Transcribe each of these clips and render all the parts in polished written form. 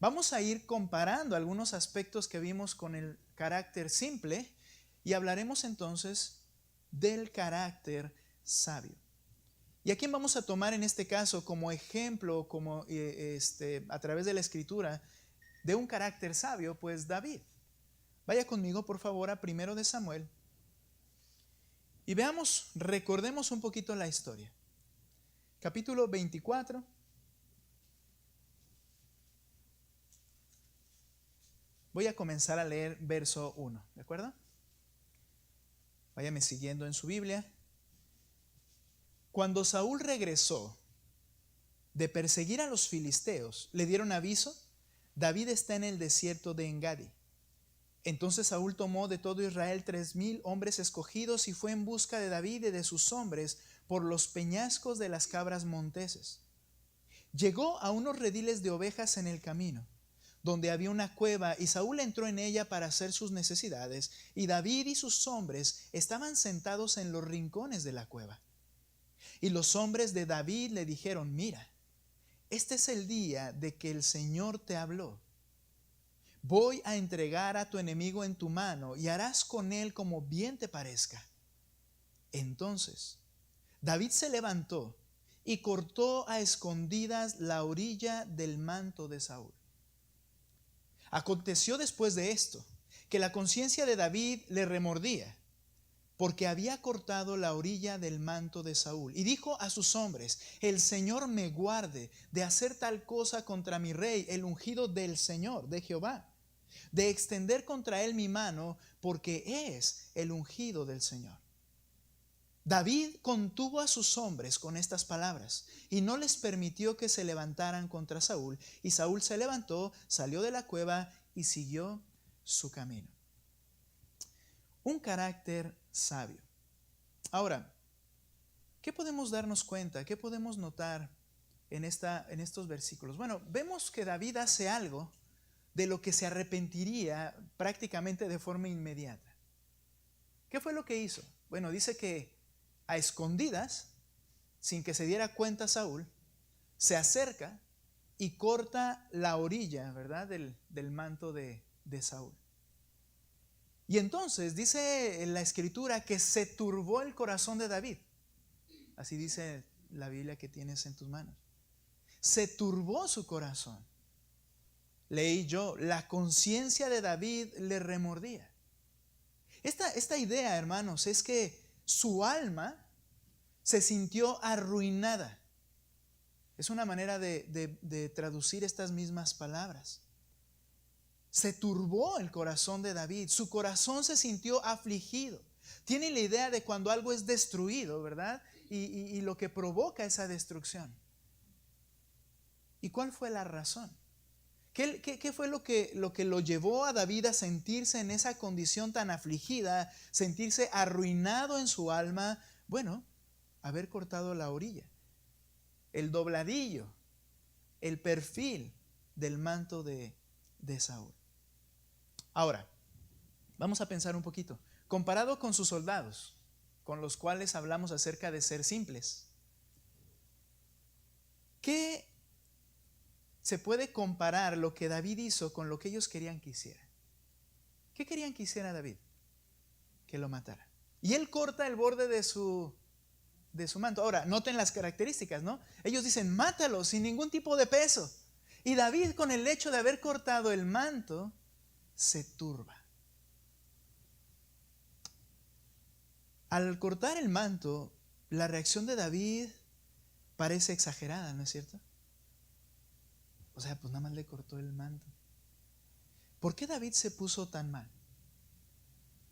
Vamos a ir comparando algunos aspectos que vimos con el carácter simple y hablaremos entonces del carácter sabio. ¿Y a quién vamos a tomar en este caso como ejemplo, a través de la Escritura, de un carácter sabio? Pues David. Vaya conmigo, por favor, a 1 de Samuel y veamos, recordemos un poquito la historia. Capítulo 24. Voy a comenzar a leer verso 1, ¿de acuerdo? Váyame siguiendo en su Biblia. Cuando Saúl regresó de perseguir a los filisteos, le dieron aviso: David está en el desierto de Engadi. Entonces Saúl tomó de todo Israel 3,000 hombres escogidos y fue en busca de David y de sus hombres por los peñascos de las cabras monteses. Llegó a unos rediles de ovejas en el camino, donde había una cueva, y Saúl entró en ella para hacer sus necesidades, y David y sus hombres estaban sentados en los rincones de la cueva. Y los hombres de David le dijeron: mira, este es el día de que el Señor te habló. Voy a entregar a tu enemigo en tu mano y harás con él como bien te parezca. Entonces David se levantó y cortó a escondidas la orilla del manto de Saúl. Aconteció después de esto que la conciencia de David le remordía, porque había cortado la orilla del manto de Saúl. Y dijo a sus hombres: el Señor me guarde de hacer tal cosa contra mi rey, el ungido del Señor, de Jehová, de extender contra él mi mano, porque es el ungido del Señor. David contuvo a sus hombres con estas palabras y no les permitió que se levantaran contra Saúl. Y Saúl se levantó, salió de la cueva y siguió su camino. Un carácter sabio. Ahora, ¿qué podemos darnos cuenta? ¿Qué podemos notar en estos versículos? Bueno, vemos que David hace algo de lo que se arrepentiría prácticamente de forma inmediata. ¿Qué fue lo que hizo? Bueno, dice que a escondidas, sin que se diera cuenta Saúl, se acerca y corta la orilla, ¿verdad?, del manto de Saúl. Y entonces dice en la Escritura que se turbó el corazón de David. Así dice la Biblia que tienes en tus manos. Se turbó su corazón. Leí yo: la conciencia de David le remordía. Esta idea, hermanos, es que su alma se sintió arruinada. Es una manera de traducir estas mismas palabras. Se turbó el corazón de David. Su corazón se sintió afligido. Tiene la idea de cuando algo es destruido, ¿verdad? Y lo que provoca esa destrucción. ¿Y cuál fue la razón? ¿Qué fue lo que lo llevó a David a sentirse en esa condición tan afligida, sentirse arruinado en su alma? Bueno, haber cortado la orilla, el dobladillo, el perfil del manto de Saúl. Ahora, vamos a pensar un poquito. Comparado con sus soldados, con los cuales hablamos acerca de ser simples, ¿qué se puede comparar lo que David hizo con lo que ellos querían que hiciera? ¿Qué querían que hiciera David? Que lo matara. Y él corta el borde de su manto. Ahora, noten las características, ¿no? Ellos dicen: mátalo sin ningún tipo de peso. Y David, con el hecho de haber cortado el manto, se turba. Al cortar el manto, la reacción de David parece exagerada, ¿no es cierto? O sea, pues nada más le cortó el manto. ¿Por qué David se puso tan mal?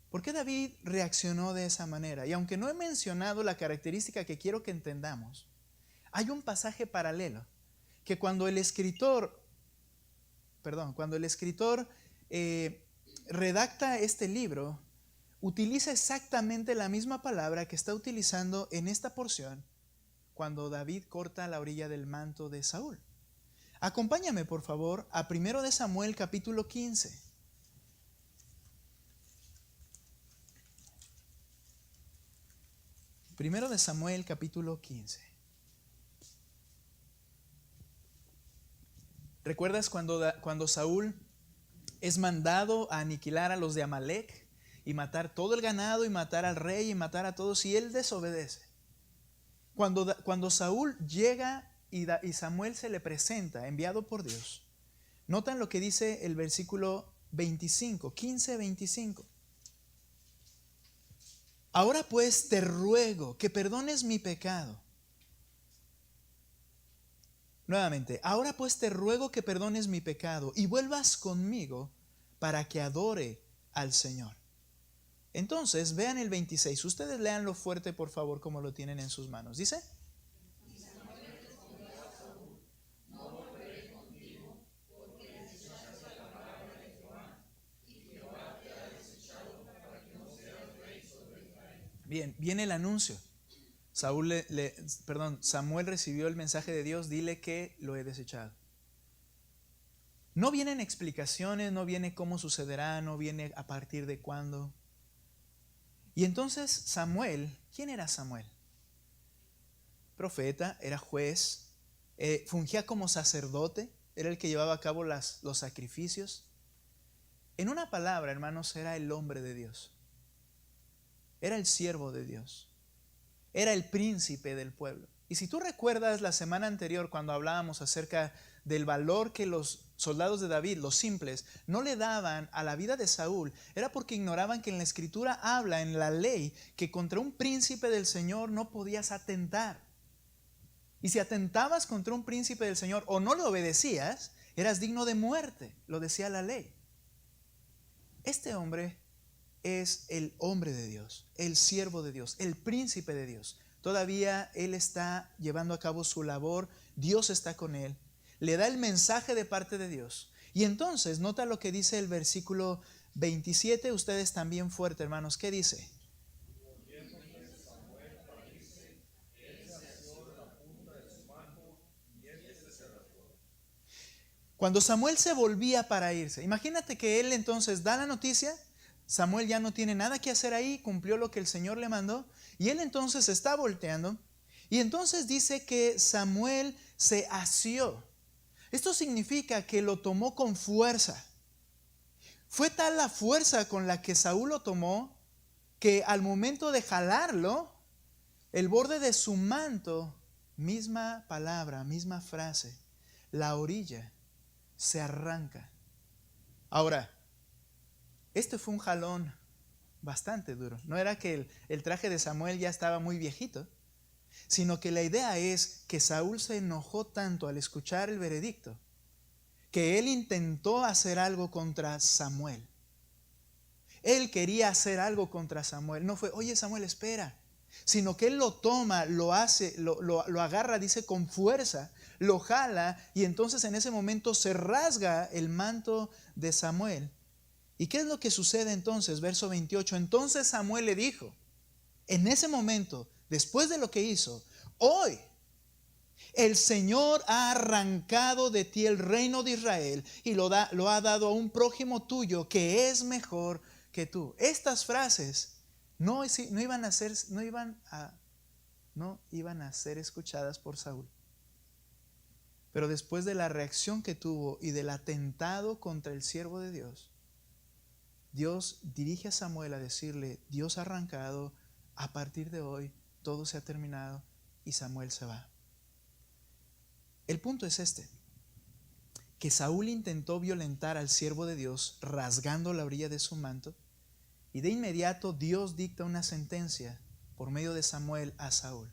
¿Por qué David reaccionó de esa manera? Y aunque no he mencionado la característica que quiero que entendamos, hay un pasaje paralelo que cuando el escritor redacta este libro, utiliza exactamente la misma palabra que está utilizando en esta porción cuando David corta la orilla del manto de Saúl. Acompáñame, por favor, a 1 de Samuel capítulo 15. Primero de Samuel capítulo 15. ¿Recuerdas cuando Saúl es mandado a aniquilar a los de Amalek y matar todo el ganado y matar al rey y matar a todos, y él desobedece? Cuando Saúl llega y Samuel se le presenta, enviado por Dios, notan lo que dice el versículo 25, 15-25. Ahora pues te ruego que perdones mi pecado. Nuevamente, ahora pues te ruego que perdones mi pecado y vuelvas conmigo para que adore al Señor. Entonces, vean el 26. Ustedes léanlo fuerte, por favor, como lo tienen en sus manos. Dice: bien, viene el anuncio. Samuel recibió el mensaje de Dios: dile que lo he desechado. No vienen explicaciones, no viene cómo sucederá, no viene a partir de cuándo. Y entonces Samuel, ¿quién era Samuel? Profeta, era juez, fungía como sacerdote, era el que llevaba a cabo los sacrificios. En una palabra, hermanos, era el hombre de Dios. Era el siervo de Dios. Era el príncipe del pueblo. Y si tú recuerdas la semana anterior cuando hablábamos acerca del valor que los soldados de David, los simples, no le daban a la vida de Saúl, era porque ignoraban que en la Escritura habla, en la ley, que contra un príncipe del Señor no podías atentar. Y si atentabas contra un príncipe del Señor o no le obedecías, eras digno de muerte, lo decía la ley. Este hombre es el hombre de Dios, el siervo de Dios, el príncipe de Dios. Todavía él está llevando a cabo su labor, Dios está con él, le da el mensaje de parte de Dios. Y entonces, nota lo que dice el versículo 27, ustedes también fuerte, hermanos, ¿qué dice? Cuando Samuel se volvía para irse, imagínate que él entonces da la noticia, Samuel ya no tiene nada que hacer ahí, cumplió lo que el Señor le mandó, y él entonces está volteando, y entonces dice que Samuel se asió. Esto significa que lo tomó con fuerza. Fue tal la fuerza con la que Saúl lo tomó, que al momento de jalarlo, el borde de su manto, misma palabra, misma frase, la orilla se arranca. Ahora, este fue un jalón bastante duro. No era que el traje de Samuel ya estaba muy viejito, sino que la idea es que Saúl se enojó tanto al escuchar el veredicto que él intentó hacer algo contra Samuel. Él quería hacer algo contra Samuel. No fue, oye Samuel, espera. Sino que él lo toma, lo hace, lo agarra, dice, con fuerza, lo jala, y entonces en ese momento se rasga el manto de Samuel. ¿Y qué es lo que sucede entonces? Verso 28. Entonces Samuel le dijo, en ese momento, después de lo que hizo, hoy el Señor ha arrancado de ti el reino de Israel y lo ha dado a un prójimo tuyo que es mejor que tú. Estas frases no iban a ser escuchadas por Saúl. Pero después de la reacción que tuvo y del atentado contra el siervo de Dios, Dios dirige a Samuel a decirle, Dios ha arrancado, a partir de hoy todo se ha terminado, y Samuel se va. El punto es este, que Saúl intentó violentar al siervo de Dios rasgando la orilla de su manto, y de inmediato Dios dicta una sentencia por medio de Samuel a Saúl.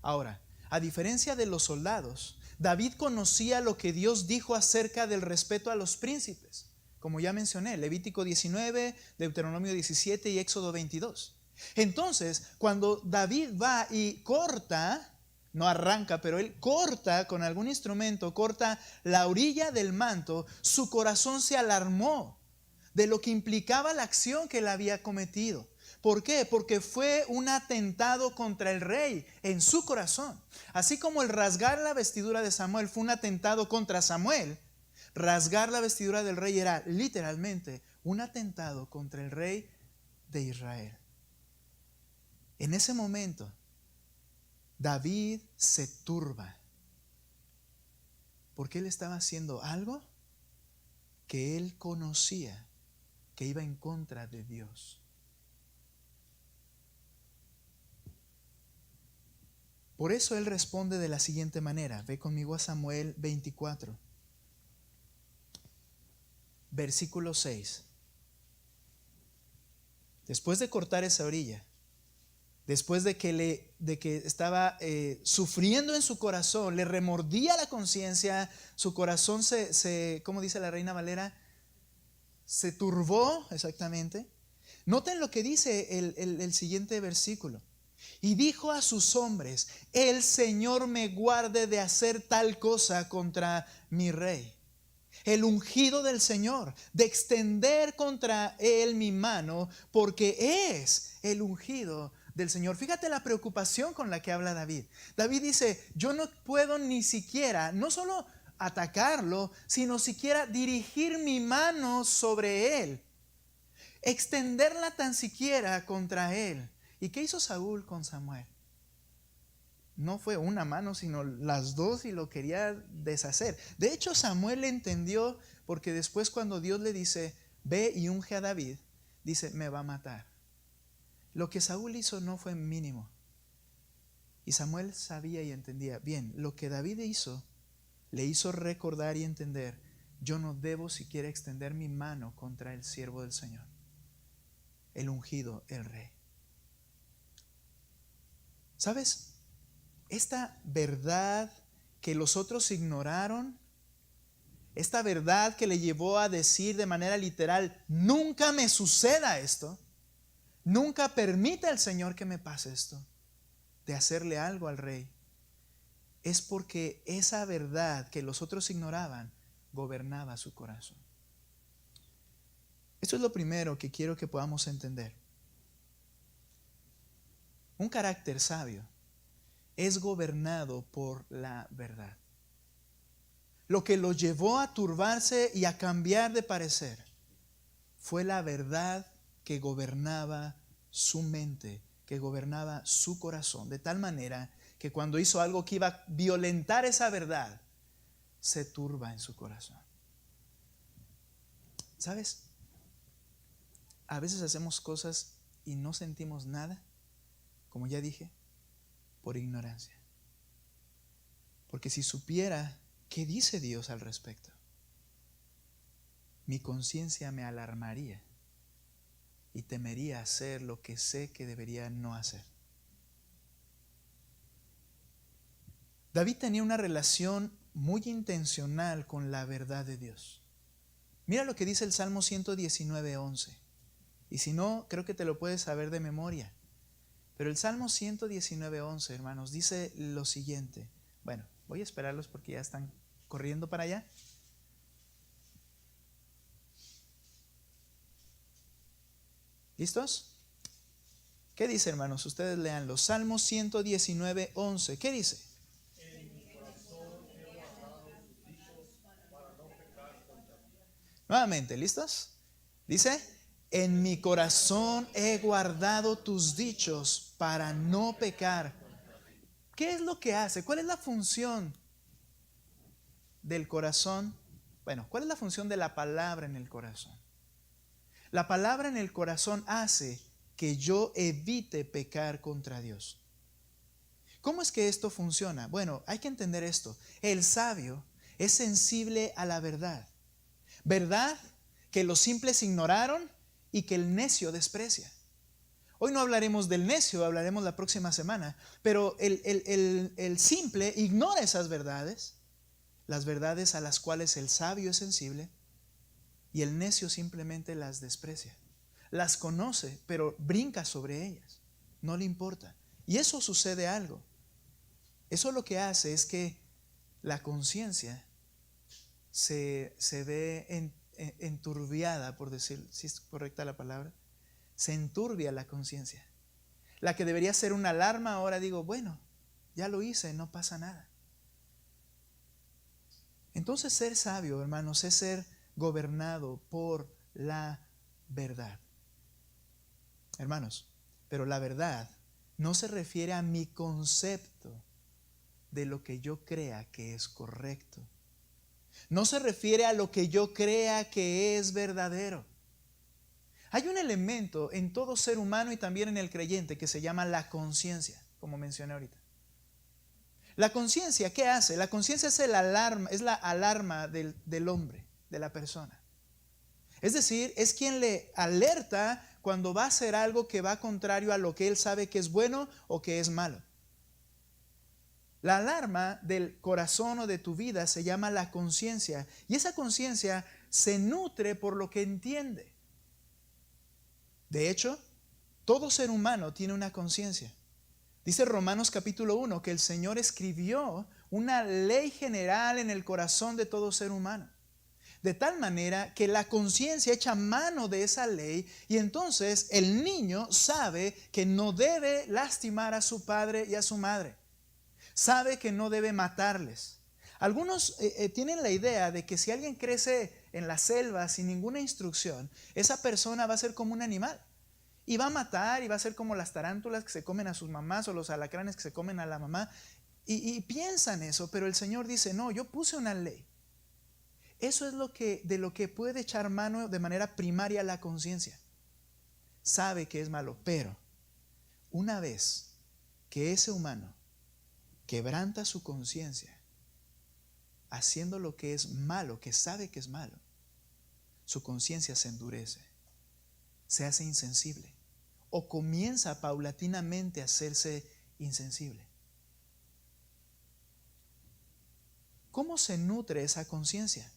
Ahora, a diferencia de los soldados, David conocía lo que Dios dijo acerca del respeto a los príncipes. Como ya mencioné, Levítico 19, Deuteronomio 17 y Éxodo 22. Entonces, cuando David va y corta, no arranca, pero él corta con algún instrumento, corta la orilla del manto, su corazón se alarmó de lo que implicaba la acción que él había cometido. ¿Por qué? Porque fue un atentado contra el rey en su corazón. Así como el rasgar la vestidura de Samuel fue un atentado contra Samuel, rasgar la vestidura del rey era literalmente un atentado contra el rey de Israel. En ese momento, David se turba Porque él estaba haciendo algo que él conocía que iba en contra de Dios. Por eso él responde de la siguiente manera. Ve conmigo a Samuel 24, versículo 6. Después de cortar esa orilla, después de que estaba sufriendo en su corazón, le remordía la conciencia, su corazón ¿cómo dice la Reina Valera? Se turbó, exactamente. Noten lo que dice el siguiente versículo. Y dijo a sus hombres: el Señor me guarde de hacer tal cosa contra mi rey. El ungido del Señor, de extender contra él mi mano, porque es el ungido del Señor. Fíjate la preocupación con la que habla David. David dice: yo no puedo ni siquiera, no solo atacarlo, sino siquiera dirigir mi mano sobre él, extenderla tan siquiera contra él. ¿Y qué hizo Saúl con Samuel? No fue una mano, sino las dos, y lo quería deshacer. De hecho, Samuel entendió, porque después cuando Dios le dice: ve y unge a David, dice: me va a matar. Lo que Saúl hizo no fue mínimo. Y Samuel sabía y entendía bien, lo que David hizo, le hizo recordar y entender: yo no debo siquiera extender mi mano contra el siervo del Señor, el ungido, el rey. ¿Sabes? Esta verdad que los otros ignoraron, esta verdad que le llevó a decir de manera literal: nunca me suceda esto, nunca permita el Señor que me pase esto, de hacerle algo al rey, es porque esa verdad que los otros ignoraban gobernaba su corazón. Esto es lo primero que quiero que podamos entender. Un carácter sabio es gobernado por la verdad. Lo que lo llevó a turbarse y a cambiar de parecer fue la verdad que gobernaba su mente, que gobernaba su corazón, de tal manera que cuando hizo algo que iba a violentar esa verdad, se turba en su corazón. ¿Sabes? A veces hacemos cosas y no sentimos nada, como ya dije, por ignorancia. Porque si supiera qué dice Dios al respecto, mi conciencia me alarmaría y temería hacer lo que sé que debería no hacer. David tenía una relación muy intencional con la verdad de Dios. Mira lo que dice el Salmo 119:11. Y si no, creo que te lo puedes saber de memoria. Pero el Salmo 119:11, hermanos, dice lo siguiente. Bueno, voy a esperarlos porque ya están corriendo para allá. ¿Listos? ¿Qué dice, hermanos? Ustedes leanlo. Salmo 119:11. ¿Qué dice? Nuevamente, ¿listos? Dice: en mi corazón he guardado tus dichos para no pecar. ¿Qué es lo que hace? ¿Cuál es la función del corazón? Bueno, ¿cuál es la función de la palabra en el corazón? La palabra en el corazón hace que yo evite pecar contra Dios. ¿Cómo es que esto funciona? Bueno, hay que entender esto. El sabio es sensible a la verdad. Verdad que los simples ignoraron y que el necio desprecia. Hoy no hablaremos del necio, hablaremos la próxima semana. Pero el simple ignora esas verdades, las verdades a las cuales el sabio es sensible, y el necio simplemente las desprecia. Las conoce, pero brinca sobre ellas. No le importa. Y eso sucede algo. Eso lo que hace es que la conciencia se ve enturbiada, por decir, si es correcta la palabra. Se enturbia la conciencia. La que debería ser una alarma, ahora digo: bueno, ya lo hice, no pasa nada. Entonces, ser sabio, hermanos, es ser gobernado por la verdad. Hermanos, pero la verdad no se refiere a mi concepto de lo que yo crea que es correcto. No se refiere a lo que yo crea que es verdadero. Hay un elemento en todo ser humano y también en el creyente que se llama la conciencia, como mencioné ahorita. La conciencia, ¿qué hace? La conciencia es la alarma del hombre, de la persona. Es decir, es quien le alerta cuando va a hacer algo que va contrario a lo que él sabe que es bueno o que es malo. La alarma del corazón o de tu vida se llama la conciencia, y esa conciencia se nutre por lo que entiende. De hecho, todo ser humano tiene una conciencia. Dice Romanos capítulo 1 que el Señor escribió una ley general en el corazón de todo ser humano. De tal manera que la conciencia echa mano de esa ley, y entonces el niño sabe que no debe lastimar a su padre y a su madre. Sabe que no debe matarles. Algunos tienen la idea de que si alguien crece en la selva sin ninguna instrucción, esa persona va a ser como un animal. Y va a matar y va a ser como las tarántulas que se comen a sus mamás o los alacranes que se comen a la mamá. Y piensan eso, pero el Señor dice, no, yo puse una ley. Eso es de lo que puede echar mano de manera primaria la conciencia. Sabe que es malo, pero una vez que ese humano quebranta su conciencia haciendo lo que es malo, que sabe que es malo, su conciencia se endurece, se hace insensible o comienza paulatinamente a hacerse insensible. ¿Cómo se nutre esa conciencia?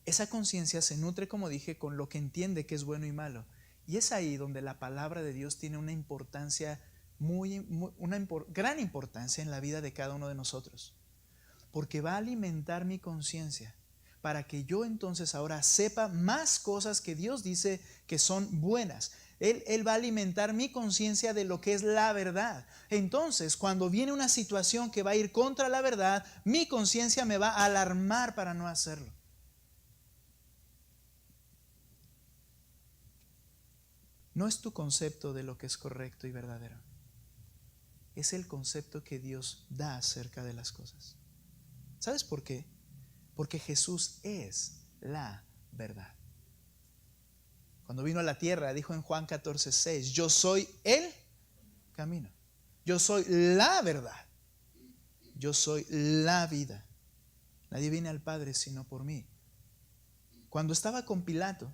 Esa conciencia se nutre, como dije, con lo que entiende que es bueno y malo. Y es ahí donde la palabra de Dios tiene una importancia, gran importancia en la vida de cada uno de nosotros. Porque va a alimentar mi conciencia para que yo entonces ahora sepa más cosas que Dios dice que son buenas. Él va a alimentar mi conciencia de lo que es la verdad. Entonces, cuando viene una situación que va a ir contra la verdad, mi conciencia me va a alarmar para no hacerlo. No es tu concepto de lo que es correcto y verdadero. Es el concepto que Dios da acerca de las cosas. ¿Sabes por qué? Porque Jesús es la verdad. Cuando vino a la tierra, dijo en Juan 14:6, yo soy el camino. Yo soy la verdad. Yo soy la vida. Nadie viene al Padre sino por mí. Cuando estaba con Pilato,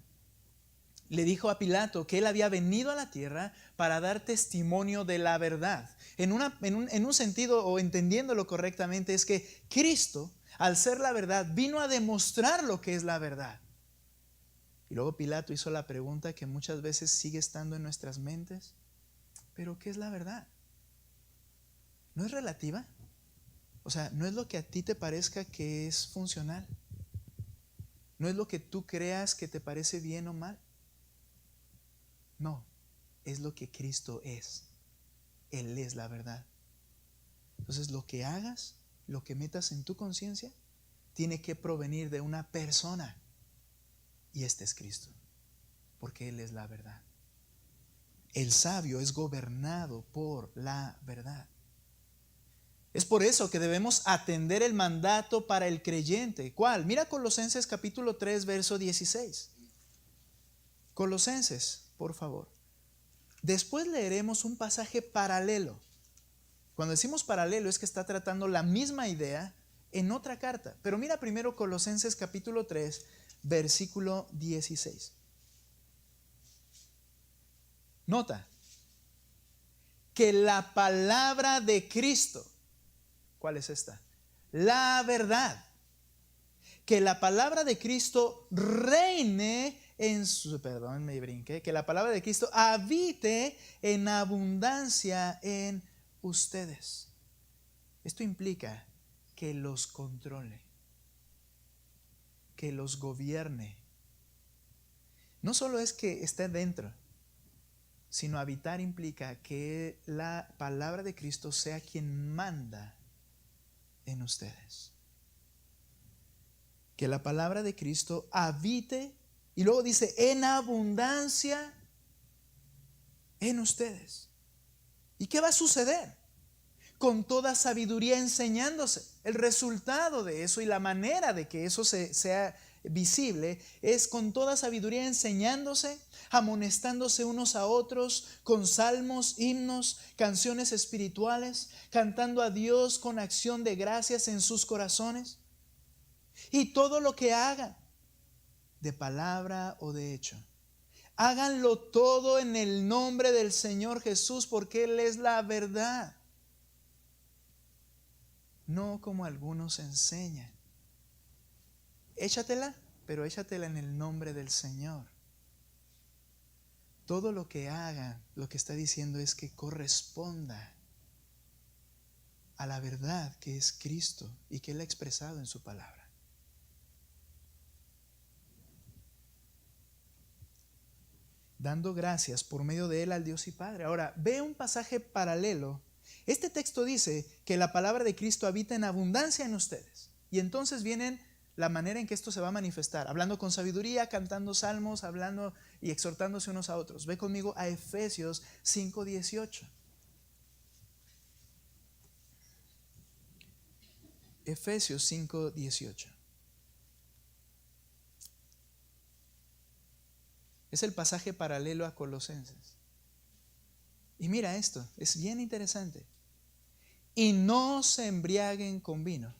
le dijo a Pilato que él había venido a la tierra para dar testimonio de la verdad. En un sentido, o entendiéndolo correctamente, es que Cristo, al ser la verdad, vino a demostrar lo que es la verdad. Y luego Pilato hizo la pregunta que muchas veces sigue estando en nuestras mentes. ¿Pero qué es la verdad? ¿No es relativa? O sea, ¿no es lo que a ti te parezca que es funcional? ¿No es lo que tú creas que te parece bien o mal? No, es lo que Cristo es. Él es la verdad. Entonces, lo que hagas, lo que metas en tu conciencia, tiene que provenir de una persona. Y este es Cristo, porque Él es la verdad. El sabio es gobernado por la verdad. Es por eso que debemos atender el mandato para el creyente. ¿Cuál? Mira Colosenses capítulo 3, verso 16. Colosenses, por favor. Después leeremos un pasaje paralelo. Cuando decimos paralelo es que está tratando la misma idea en otra carta. Pero mira primero Colosenses capítulo 3, versículo 16. Nota que la palabra de Cristo, ¿cuál es esta? La verdad. Que la palabra de Cristo reine que la palabra de Cristo habite en abundancia en ustedes. Esto implica que los controle, que los gobierne. No solo es que esté dentro, sino habitar implica que la palabra de Cristo sea quien manda en ustedes. Que la palabra de Cristo habite, y luego dice, en abundancia en ustedes. ¿Y qué va a suceder? con toda sabiduría enseñándose. El resultado de eso y la manera de que eso sea visible es con toda sabiduría enseñándose, amonestándose unos a otros con salmos, himnos, canciones espirituales, cantando a Dios con acción de gracias en sus corazones. Y todo lo que hagan, de palabra o de hecho, háganlo todo en el nombre del Señor Jesús, porque Él es la verdad. No como algunos enseñan. Échatela, pero échatela en el nombre del Señor. Todo lo que hagan, lo que está diciendo es que corresponda a la verdad que es Cristo y que Él ha expresado en su palabra. Dando gracias por medio de Él al Dios y Padre. Ahora, ve un pasaje paralelo. Este texto dice que la palabra de Cristo habita en abundancia en ustedes. Y entonces vienen la manera en que esto se va a manifestar. Hablando con sabiduría, cantando salmos, hablando y exhortándose unos a otros. Ve conmigo a Efesios 5:18. Efesios 5:18. Es el pasaje paralelo a Colosenses. Y mira esto, es bien interesante. Y no se embriaguen con vino,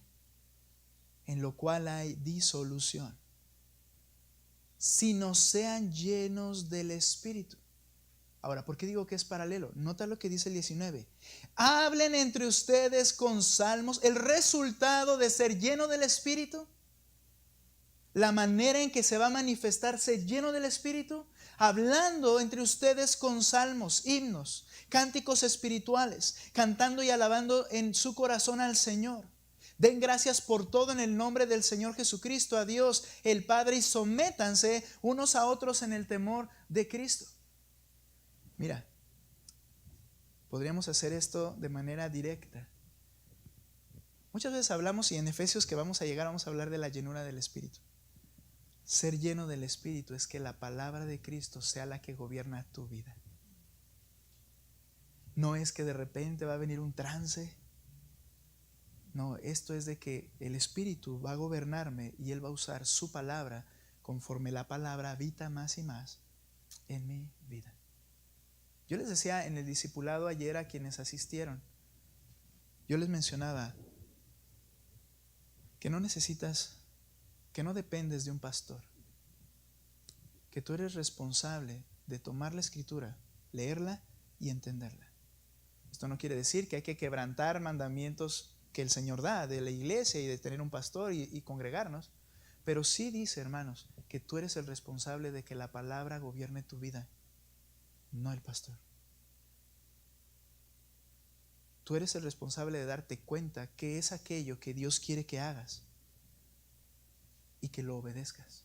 en lo cual hay disolución, sino sean llenos del Espíritu. Ahora, ¿por qué digo que es paralelo? Nota lo que dice el 19. Hablen entre ustedes con salmos. El resultado de ser lleno del Espíritu, la manera en que se va a manifestar ser lleno del Espíritu, hablando entre ustedes con salmos, himnos, cánticos espirituales, cantando y alabando en su corazón al Señor. Den gracias por todo en el nombre del Señor Jesucristo, a Dios el Padre, y sométanse unos a otros en el temor de Cristo. Mira, podríamos hacer esto de manera directa. Muchas veces hablamos, y en Efesios que vamos a hablar de la llenura del Espíritu. Ser lleno del Espíritu es que la palabra de Cristo sea la que gobierna tu vida. No es que de repente va a venir un trance. No, esto es de que el Espíritu va a gobernarme y Él va a usar su palabra conforme la palabra habita más y más en mi vida. Yo les decía en el discipulado ayer a quienes asistieron, yo les mencionaba que no necesitas, que no dependes de un pastor, que tú eres responsable de tomar la Escritura, leerla y entenderla. Esto no quiere decir que hay que quebrantar mandamientos que el Señor da de la iglesia y de tener un pastor y congregarnos, pero sí dice, hermanos, que tú eres el responsable de que la palabra gobierne tu vida, no el pastor. Tú eres el responsable de darte cuenta qué es aquello que Dios quiere que hagas y que lo obedezcas.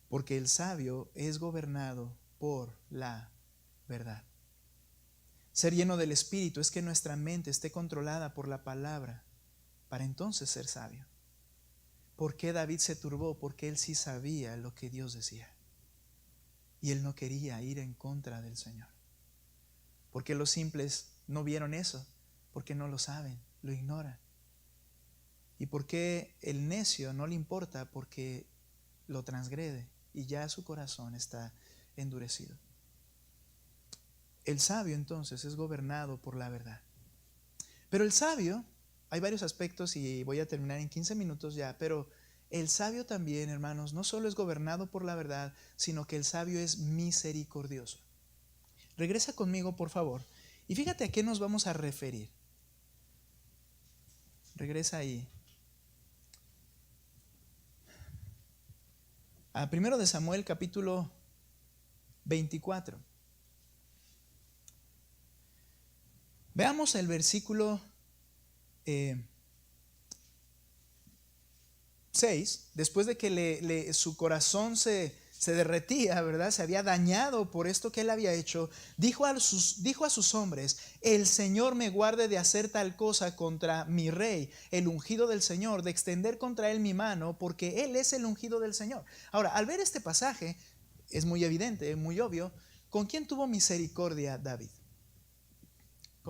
Porque el sabio es gobernado por la verdad. Ser lleno del Espíritu es que nuestra mente esté controlada por la palabra para entonces ser sabio. ¿Por qué David se turbó? Porque él sí sabía lo que Dios decía y él no quería ir en contra del Señor. ¿Por qué los simples no vieron eso? Porque no lo saben, lo ignoran. ¿Y por qué el necio no le importa? Porque lo transgrede y ya su corazón está endurecido. El sabio entonces es gobernado por la verdad. Pero el sabio, hay varios aspectos y voy a terminar en 15 minutos ya, pero el sabio también, hermanos, no solo es gobernado por la verdad, sino que el sabio es misericordioso. Regresa conmigo, por favor, y fíjate a qué nos vamos a referir. Regresa ahí. A 1 de Samuel, capítulo 24. Veamos el versículo 6. Después de que su corazón se derretía, ¿verdad? Se había dañado por esto que él había hecho. Dijo a sus hombres: el Señor me guarde de hacer tal cosa contra mi rey, el ungido del Señor, de extender contra él mi mano, porque él es el ungido del Señor. Ahora, al ver este pasaje, es muy evidente, muy obvio, ¿con quién tuvo misericordia David?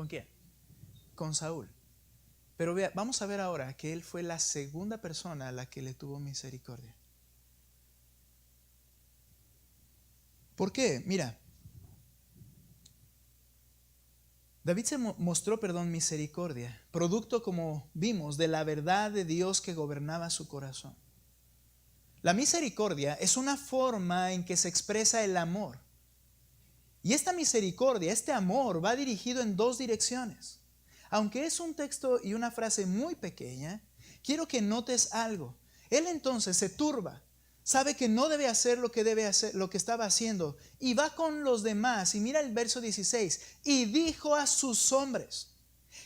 ¿Con quién? Con Saúl. Pero vamos a ver ahora que él fue la segunda persona a la que le tuvo misericordia. ¿Por qué? Mira, David se mostró, misericordia, producto, como vimos, de la verdad de Dios que gobernaba su corazón. La misericordia es una forma en que se expresa el amor. Y esta misericordia, este amor, va dirigido en dos direcciones. Aunque es un texto y una frase muy pequeña, quiero que notes algo. Él entonces se turba, sabe que no debe hacer lo que debe hacer, lo que estaba haciendo, y va con los demás. Y mira el verso 16, y dijo a sus hombres: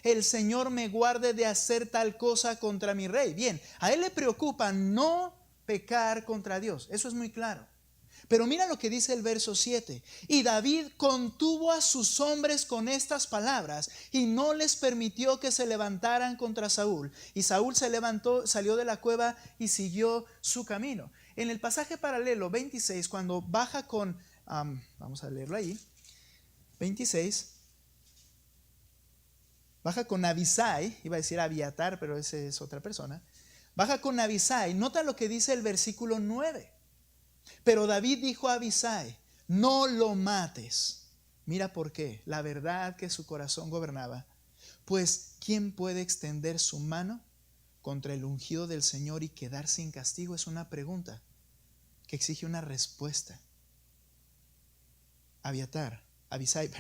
el Señor me guarde de hacer tal cosa contra mi rey. Bien, a él le preocupa no pecar contra Dios, eso es muy claro. Pero mira lo que dice el verso 7. Y David contuvo a sus hombres con estas palabras y no les permitió que se levantaran contra Saúl. Y Saúl se levantó, salió de la cueva y siguió su camino. En el pasaje paralelo 26, cuando baja con, vamos a leerlo ahí, 26, baja con Abisai, iba a decir Abiatar, pero ese es otra persona. Baja con Abisai, nota lo que dice el versículo 9. Pero David dijo a Abisai: no lo mates. Mira por qué. La verdad que su corazón gobernaba. Pues ¿quién puede extender su mano contra el ungido del Señor y quedar sin castigo? Es una pregunta que exige una respuesta. Abisai,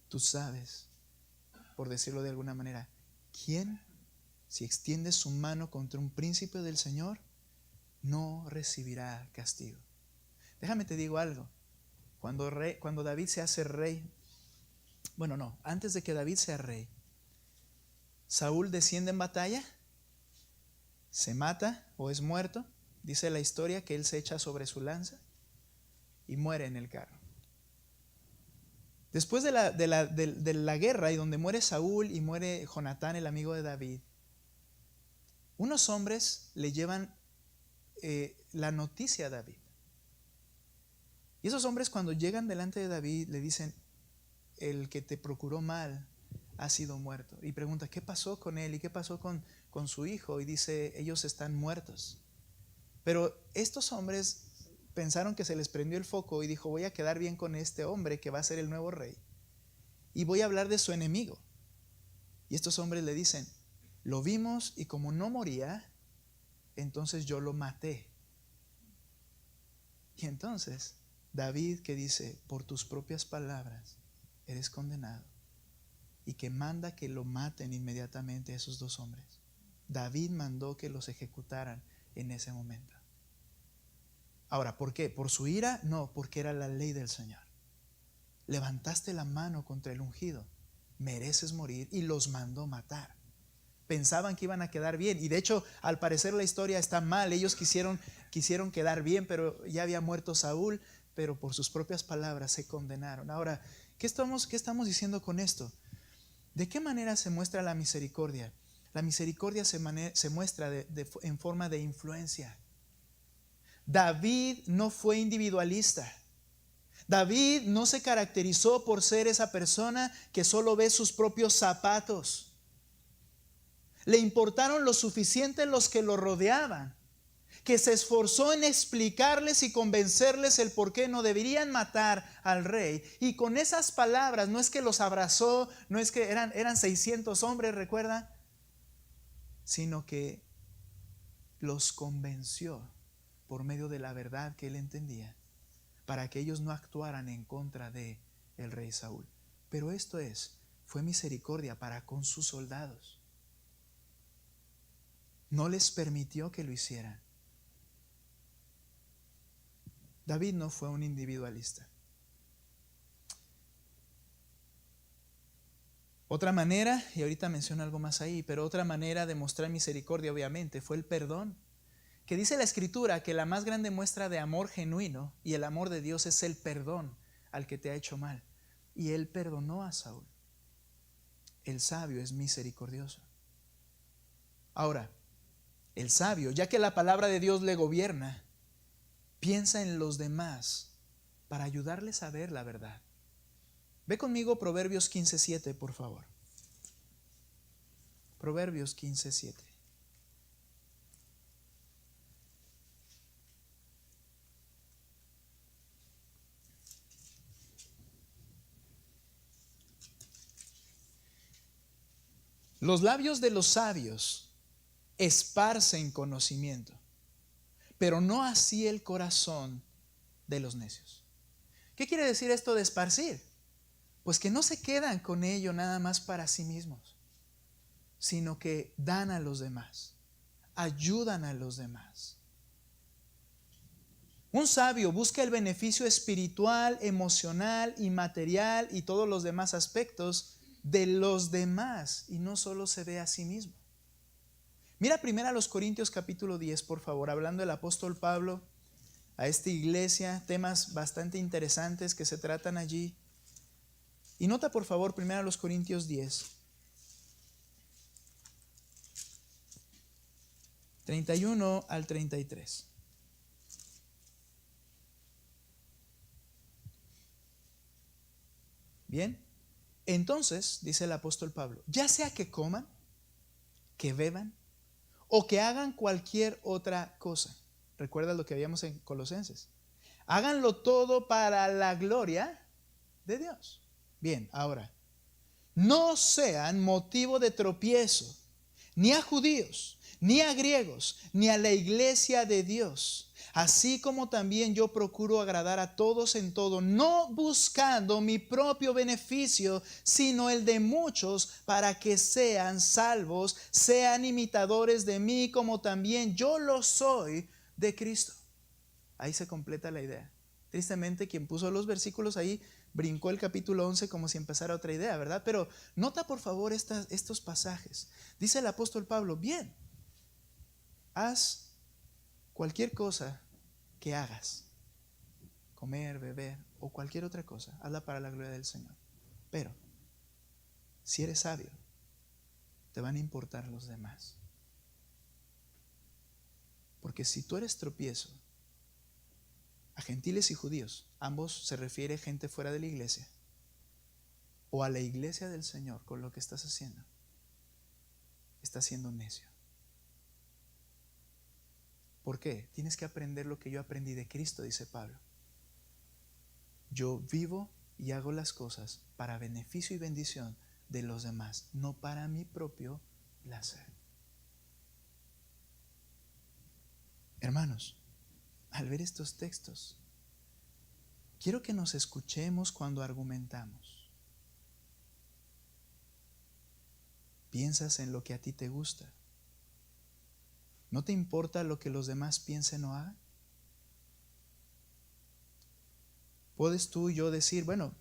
tú sabes, por decirlo de alguna manera, ¿quién, si extiende su mano contra un príncipe del Señor, no recibirá castigo? Déjame te digo algo. Cuando David se hace rey, antes de que David sea rey, Saúl desciende en batalla, se mata o es muerto. Dice la historia que él se echa sobre su lanza y muere en el carro. Después de la guerra, y donde muere Saúl y muere Jonatán, el amigo de David, unos hombres le llevan la noticia a David. Y esos hombres, cuando llegan delante de David, le dicen: el que te procuró mal ha sido muerto. Y pregunta: ¿qué pasó con él? ¿Y qué pasó con su hijo? Y dice: ellos están muertos. Pero estos hombres pensaron que se les prendió el foco y dijo: voy a quedar bien con este hombre que va a ser el nuevo rey y voy a hablar de su enemigo. Y estos hombres le dicen: lo vimos y como no moría, entonces yo lo maté. Y entonces David, que dice: por tus propias palabras eres condenado, y que manda que lo maten inmediatamente a esos dos hombres. David mandó que los ejecutaran en ese momento. Ahora, ¿por qué? ¿Por su ira? No, porque era la ley del Señor. Levantaste la mano contra el ungido, mereces morir, y los mandó matar. Pensaban que iban a quedar bien, y de hecho, al parecer la historia está mal. Ellos quisieron quedar bien, pero ya había muerto Saúl, pero por sus propias palabras se condenaron. Ahora, ¿qué estamos diciendo con esto? ¿De qué manera se muestra la misericordia? La misericordia se muestra en forma de influencia. David no fue individualista. David no se caracterizó por ser esa persona que solo ve sus propios zapatos. Le importaron lo suficiente los que lo rodeaban, que se esforzó en explicarles y convencerles el por qué no deberían matar al rey. Y con esas palabras, no es que los abrazó, no es que eran 600 hombres, ¿recuerda? Sino que los convenció por medio de la verdad que él entendía, para que ellos no actuaran en contra de el rey Saúl. Pero esto fue misericordia para con sus soldados. No les permitió que lo hicieran. David no fue un individualista. Otra manera, y ahorita menciono algo más ahí, pero otra manera de mostrar misericordia, obviamente, fue el perdón. Que dice la Escritura que la más grande muestra de amor genuino y el amor de Dios es el perdón al que te ha hecho mal. Y él perdonó a Saúl. El sabio es misericordioso. Ahora, el sabio, ya que la palabra de Dios le gobierna, piensa en los demás para ayudarles a ver la verdad. Ve conmigo Proverbios 15:7, por favor. Proverbios 15:7. Los labios de los sabios esparcen conocimiento, pero no así el corazón de los necios. ¿Qué quiere decir esto de esparcir? Pues que no se quedan con ello nada más para sí mismos, sino que dan a los demás, ayudan a los demás. Un sabio busca el beneficio espiritual, emocional y material y todos los demás aspectos de los demás y no solo se ve a sí mismo. Mira primero a los Corintios capítulo 10, por favor, hablando el apóstol Pablo a esta iglesia, temas bastante interesantes que se tratan allí. Y nota por favor primero a los Corintios 10, 31 al 33. Bien, entonces, dice el apóstol Pablo, ya sea que coman, que beban o que hagan cualquier otra cosa. Recuerda lo que habíamos en Colosenses. Háganlo todo para la gloria de Dios. Bien, ahora, no sean motivo de tropiezo ni a judíos, ni a griegos, ni a la iglesia de Dios. Así como también yo procuro agradar a todos en todo, no buscando mi propio beneficio, sino el de muchos, para que sean salvos, sean imitadores de mí, como también yo lo soy de Cristo. Ahí se completa la idea. Tristemente, quien puso los versículos ahí brincó el capítulo 11 como si empezara otra idea, ¿verdad? Pero nota por favor estos pasajes. Dice el apóstol Pablo, bien, haz cualquier cosa que hagas, comer, beber o cualquier otra cosa, hazla para la gloria del Señor. Pero, si eres sabio, te van a importar los demás. Porque si tú eres tropiezo a gentiles y judíos, ambos se refiere a gente fuera de la iglesia, o a la iglesia del Señor con lo que estás haciendo, estás siendo necio. ¿Por qué? Tienes que aprender lo que yo aprendí de Cristo, dice Pablo. Yo vivo y hago las cosas para beneficio y bendición de los demás, no para mi propio placer. Hermanos, al ver estos textos, quiero que nos escuchemos cuando argumentamos. ¿Piensas en lo que a ti te gusta? ¿No te importa lo que los demás piensen o hagan? ¿Puedes tú y yo decir, bueno,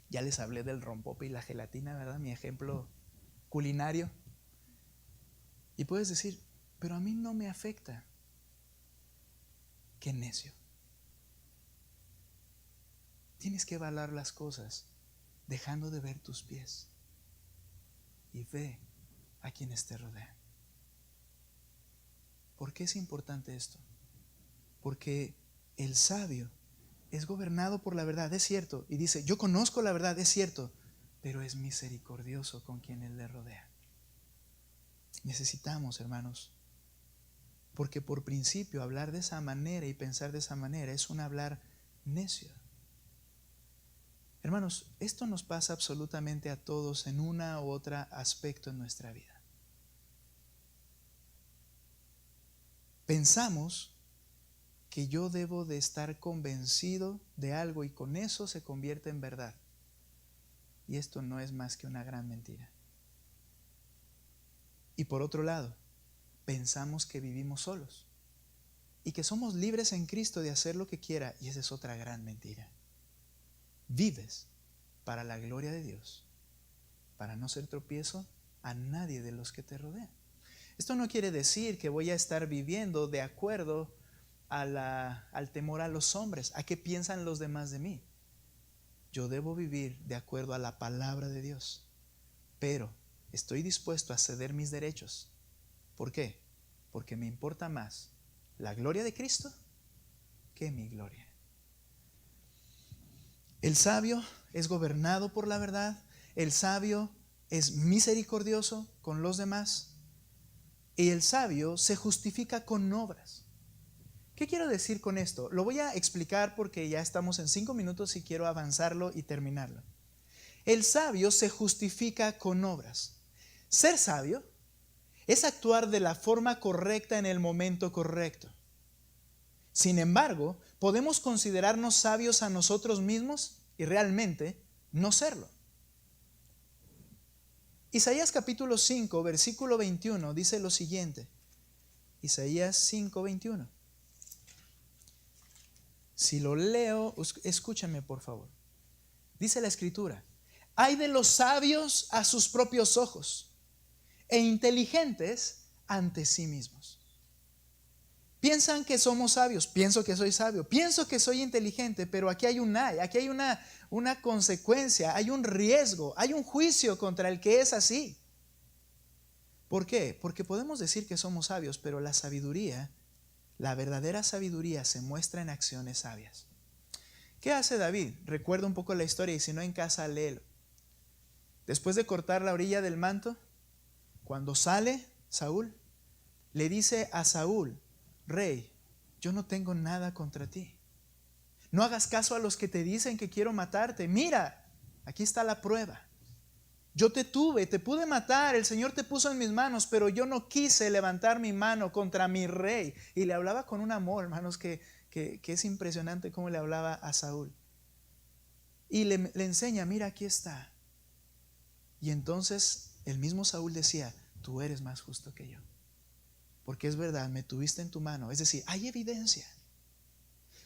ya les hablé del rompope y la gelatina, ¿verdad? Mi ejemplo culinario. Y puedes decir, pero a mí no me afecta. Qué necio. Tienes que evaluar las cosas dejando de ver tus pies y ve a quienes te rodean. ¿Por qué es importante esto? Porque el sabio es gobernado por la verdad, es cierto, y dice, yo conozco la verdad, es cierto, pero es misericordioso con quienes le rodean. Necesitamos, hermanos, porque por principio hablar de esa manera y pensar de esa manera es un hablar necio. Hermanos, esto nos pasa absolutamente a todos en una u otra aspecto en nuestra vida. Pensamos que yo debo de estar convencido de algo y con eso se convierte en verdad. Y esto no es más que una gran mentira. Y por otro lado, pensamos que vivimos solos y que somos libres en Cristo de hacer lo que quiera, y esa es otra gran mentira. Vives para la gloria de Dios, para no ser tropiezo a nadie de los que te rodean. Esto no quiere decir que voy a estar viviendo de acuerdo al temor a los hombres, a qué piensan los demás de mí. Yo debo vivir de acuerdo a la palabra de Dios, pero estoy dispuesto a ceder mis derechos. ¿Por qué? Porque me importa más la gloria de Cristo que mi gloria. El sabio es gobernado por la verdad. El sabio es misericordioso con los demás. Y el sabio se justifica con obras. ¿Qué quiero decir con esto? Lo voy a explicar porque ya estamos en 5 minutos y quiero avanzarlo y terminarlo. El sabio se justifica con obras. Ser sabio es actuar de la forma correcta en el momento correcto. Sin embargo, podemos considerarnos sabios a nosotros mismos y realmente no serlo. Isaías capítulo 5, versículo 21 dice lo siguiente. Isaías 5, 21. Si lo leo, escúchame por favor. Dice la escritura: hay de los sabios a sus propios ojos e inteligentes ante sí mismos. Piensan que somos sabios, pienso que soy sabio, pienso que soy inteligente, pero aquí hay una consecuencia, hay un riesgo, hay un juicio contra el que es así. ¿Por qué? Porque podemos decir que somos sabios, pero la sabiduría, la verdadera sabiduría se muestra en acciones sabias. ¿Qué hace David? Recuerda un poco la historia y si no en casa léelo. Después de cortar la orilla del manto, cuando sale Saúl, le dice a Saúl: Rey, yo no tengo nada contra ti. No hagas caso a los que te dicen que quiero matarte. Mira, aquí está la prueba. Yo te tuve, te pude matar, el Señor te puso en mis manos, pero yo no quise levantar mi mano contra mi rey. Y le hablaba con un amor, hermanos, que es impresionante cómo le hablaba a Saúl. Y le enseña: mira, aquí está. Y entonces el mismo Saúl decía: tú eres más justo que yo, porque es verdad, me tuviste en tu mano. Es decir, hay evidencia.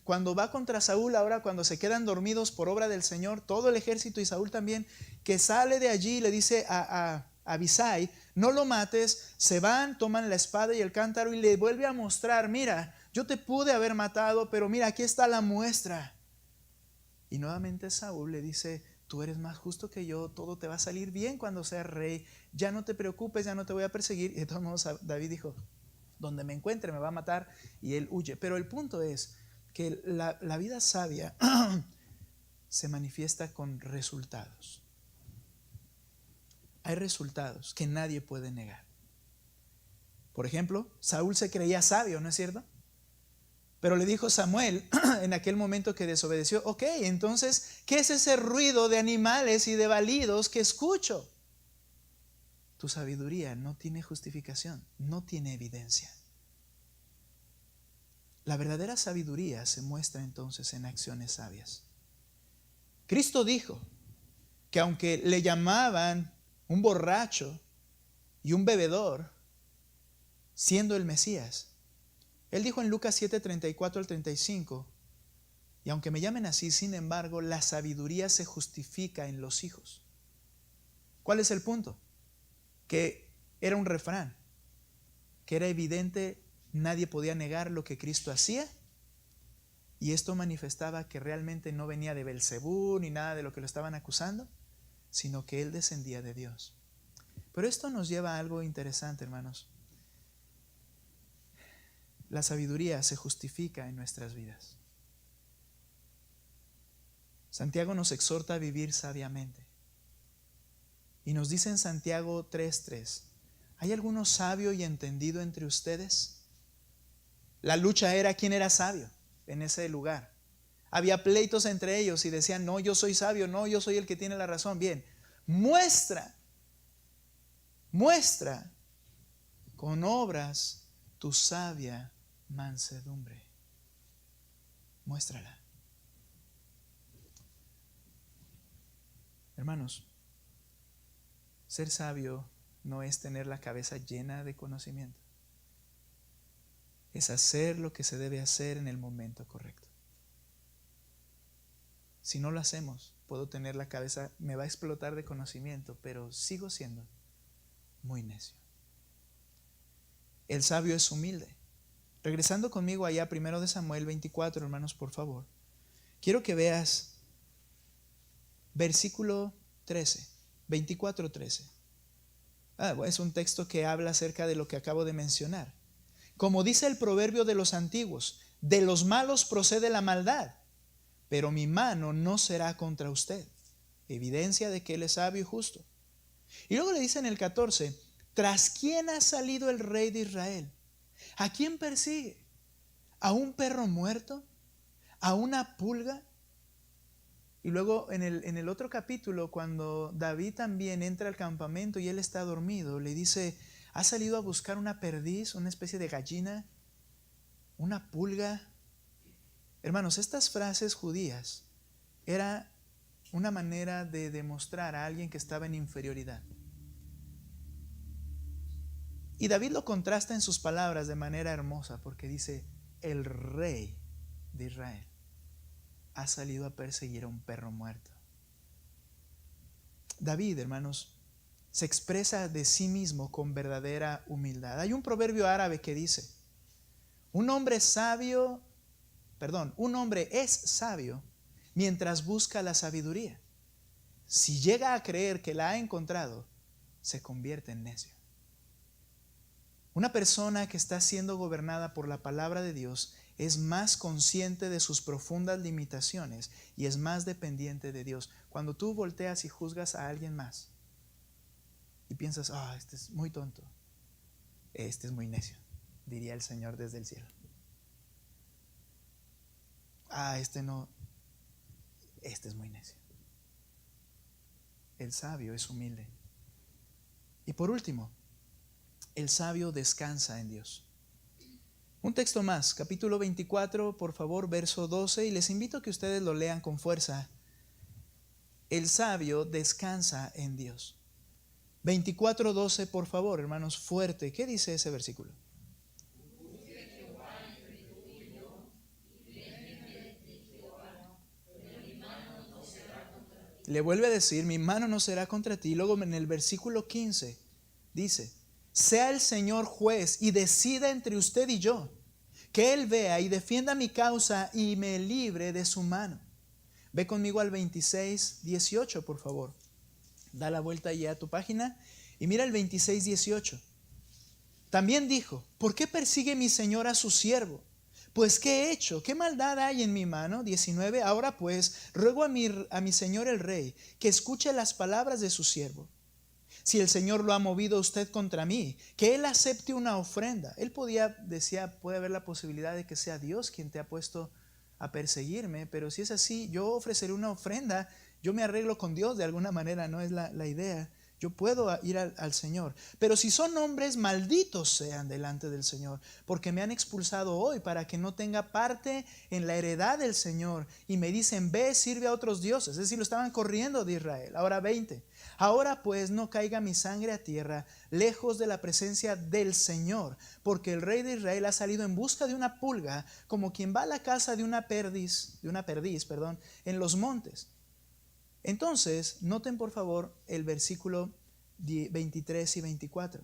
Cuando va contra Saúl, ahora cuando se quedan dormidos por obra del Señor, todo el ejército y Saúl también, que sale de allí, le dice a Abisai: no lo mates. Se van, toman la espada y el cántaro y le vuelve a mostrar: mira, yo te pude haber matado, pero mira, aquí está la muestra. Y nuevamente Saúl le dice: tú eres más justo que yo, todo te va a salir bien cuando seas rey, ya no te preocupes, ya no te voy a perseguir. Y de todos modos David dijo: donde me encuentre me va a matar, y él huye. Pero el punto es que la vida sabia se manifiesta con resultados. Hay resultados que nadie puede negar. Por ejemplo, Saúl se creía sabio, ¿no es cierto? Pero le dijo Samuel en aquel momento que desobedeció: ok, entonces, ¿qué es ese ruido de animales y de balidos que escucho? Tu sabiduría no tiene justificación, no tiene evidencia. La verdadera sabiduría se muestra entonces en acciones sabias. Cristo dijo que aunque le llamaban un borracho y un bebedor, siendo el Mesías, Él dijo en Lucas 7, 34 al 35: y aunque me llamen así, sin embargo, la sabiduría se justifica en los hijos. ¿Cuál es el punto? Que era un refrán, que era evidente, nadie podía negar lo que Cristo hacía, y esto manifestaba que realmente no venía de Belcebú ni nada de lo que lo estaban acusando, sino que Él descendía de Dios. Pero esto nos lleva a algo interesante, hermanos. La sabiduría se justifica en nuestras vidas. Santiago nos exhorta a vivir sabiamente. Y nos dice en Santiago 3:3: ¿hay alguno sabio y entendido entre ustedes? La lucha era quién era sabio en ese lugar. Había pleitos entre ellos y decían: no, yo soy sabio, no, yo soy el que tiene la razón. Bien, muestra con obras tu sabia mansedumbre. Muéstrala. Hermanos, ser sabio no es tener la cabeza llena de conocimiento. Es hacer lo que se debe hacer en el momento correcto. Si no lo hacemos, puedo tener la cabeza, me va a explotar de conocimiento, pero sigo siendo muy necio. El sabio es humilde. Regresando conmigo allá, 1 Samuel 24, hermanos, por favor. Quiero que veas versículo 13, 24:13. Es un texto que habla acerca de lo que acabo de mencionar. Como dice el proverbio de los antiguos: de los malos procede la maldad, pero mi mano no será contra usted. Evidencia de que él es sabio y justo. Y luego le dice en el 14, ¿tras quién ha salido el rey de Israel? ¿A quién persigue? ¿A un perro muerto? ¿A una pulga? Y luego en el otro capítulo, cuando David también entra al campamento y él está dormido, le dice, ¿ha salido a buscar una perdiz, una especie de gallina? ¿Una pulga? Hermanos, estas frases judías era una manera de demostrar a alguien que estaba en inferioridad. Y David lo contrasta en sus palabras de manera hermosa porque dice, el rey de Israel ha salido a perseguir a un perro muerto. David, hermanos, se expresa de sí mismo con verdadera humildad. Hay un proverbio árabe que dice, un hombre es sabio mientras busca la sabiduría. Si llega a creer que la ha encontrado, se convierte en necio. Una persona que está siendo gobernada por la palabra de Dios es más consciente de sus profundas limitaciones y es más dependiente de Dios. Cuando tú volteas y juzgas a alguien más y piensas, este es muy tonto, este es muy necio, diría el Señor desde el cielo. Este no, este es muy necio. El sabio es humilde. Y por último, el sabio descansa en Dios. Un texto más, capítulo 24, por favor, verso 12, y les invito a que ustedes lo lean con fuerza. El sabio descansa en Dios. 24:12, por favor, hermanos, fuerte. ¿Qué dice ese versículo? Le vuelve a decir, mi mano no será contra ti. Luego en el versículo 15 dice, sea el Señor juez y decida entre usted y yo, que Él vea y defienda mi causa y me libre de su mano. Ve conmigo al 26:18, por favor. Da la vuelta ya a tu página y mira el 26:18. También dijo, ¿por qué persigue mi Señor a su siervo? Pues ¿qué he hecho? ¿Qué maldad hay en mi mano? 19. Ahora pues ruego a mi Señor el Rey que escuche las palabras de su siervo. Si el Señor lo ha movido a usted contra mí, que Él acepte una ofrenda. Él decía, puede haber la posibilidad de que sea Dios quien te ha puesto a perseguirme, pero si es así, yo ofreceré una ofrenda, yo me arreglo con Dios de alguna manera, no es la idea. Yo puedo ir al Señor. Pero si son hombres, malditos sean delante del Señor, porque me han expulsado hoy para que no tenga parte en la heredad del Señor. Y me dicen, ve, sirve a otros dioses. Es decir, lo estaban corriendo de Israel. Ahora 20. Ahora pues no caiga mi sangre a tierra, lejos de la presencia del Señor, porque el rey de Israel ha salido en busca de una pulga, como quien va a la casa de una perdiz, en los montes. Entonces, noten por favor el versículo 23 y 24.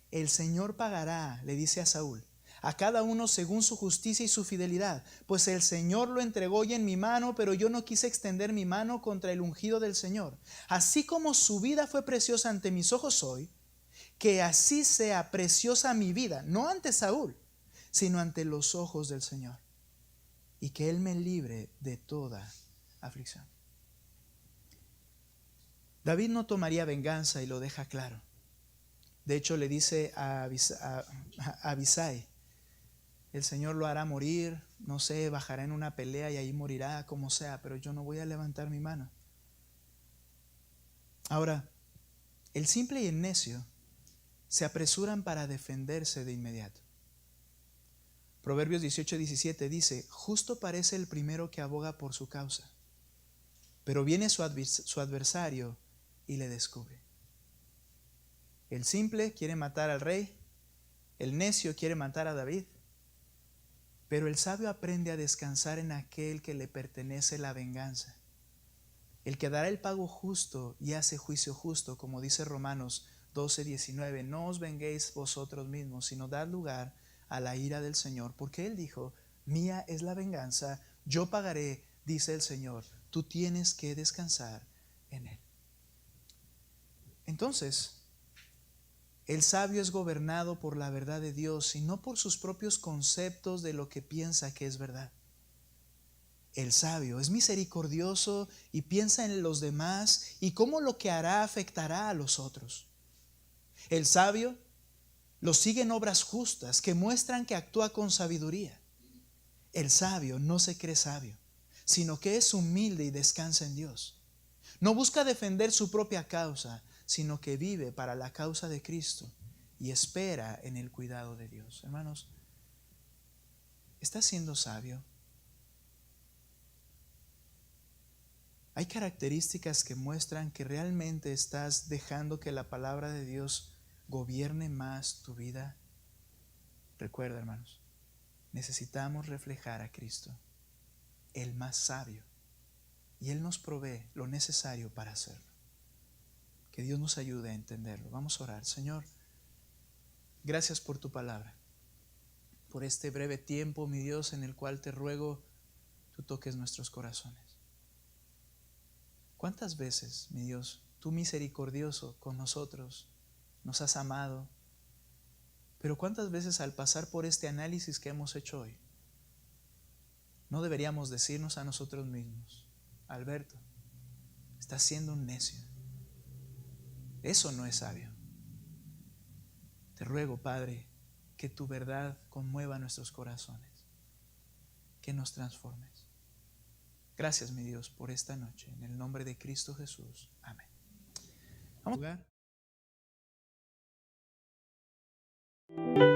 El Señor pagará, le dice a Saúl, a cada uno según su justicia y su fidelidad, pues el Señor lo entregó hoy en mi mano, pero yo no quise extender mi mano contra el ungido del Señor. Así como su vida fue preciosa ante mis ojos hoy, que así sea preciosa mi vida, no ante Saúl, sino ante los ojos del Señor, y que Él me libre de toda aflicción. David no tomaría venganza y lo deja claro. De hecho, le dice a Abisai, el Señor lo hará morir, no sé, bajará en una pelea y ahí morirá como sea, pero yo no voy a levantar mi mano. Ahora, el simple y el necio se apresuran para defenderse de inmediato. Proverbios 18:17 dice, justo parece el primero que aboga por su causa, pero viene su adversario y le descubre. El simple quiere matar al rey, el necio quiere matar a David, pero el sabio aprende a descansar en aquel que le pertenece la venganza, el que dará el pago justo y hace juicio justo, como dice Romanos 12:19, no os venguéis vosotros mismos, sino dad lugar a la ira del Señor, porque Él dijo, mía es la venganza, yo pagaré, dice el Señor, tú tienes que descansar en Él. Entonces, el sabio es gobernado por la verdad de Dios y no por sus propios conceptos de lo que piensa que es verdad. El sabio es misericordioso y piensa en los demás y cómo lo que hará afectará a los otros. El sabio lo sigue en obras justas que muestran que actúa con sabiduría. El sabio no se cree sabio, sino que es humilde y descansa en Dios. No busca defender su propia causa, sino que vive para la causa de Cristo y espera en el cuidado de Dios. Hermanos, ¿estás siendo sabio? Hay características que muestran que realmente estás dejando que la palabra de Dios gobierne más tu vida. Recuerda, hermanos, necesitamos reflejar a Cristo, el más sabio, y Él nos provee lo necesario para hacerlo. Que Dios nos ayude a entenderlo. Vamos a orar. Señor, gracias por tu palabra, por este breve tiempo, mi Dios, en el cual te ruego tú toques nuestros corazones. ¿Cuántas veces, mi Dios, tú misericordioso con nosotros, nos has amado? Pero ¿cuántas veces al pasar por este análisis que hemos hecho hoy, no deberíamos decirnos a nosotros mismos: Alberto, estás siendo un necio? Eso no es sabio. Te ruego, Padre, que tu verdad conmueva nuestros corazones, que nos transformes. Gracias, mi Dios, por esta noche. En el nombre de Cristo Jesús. Amén. Vamos a jugar.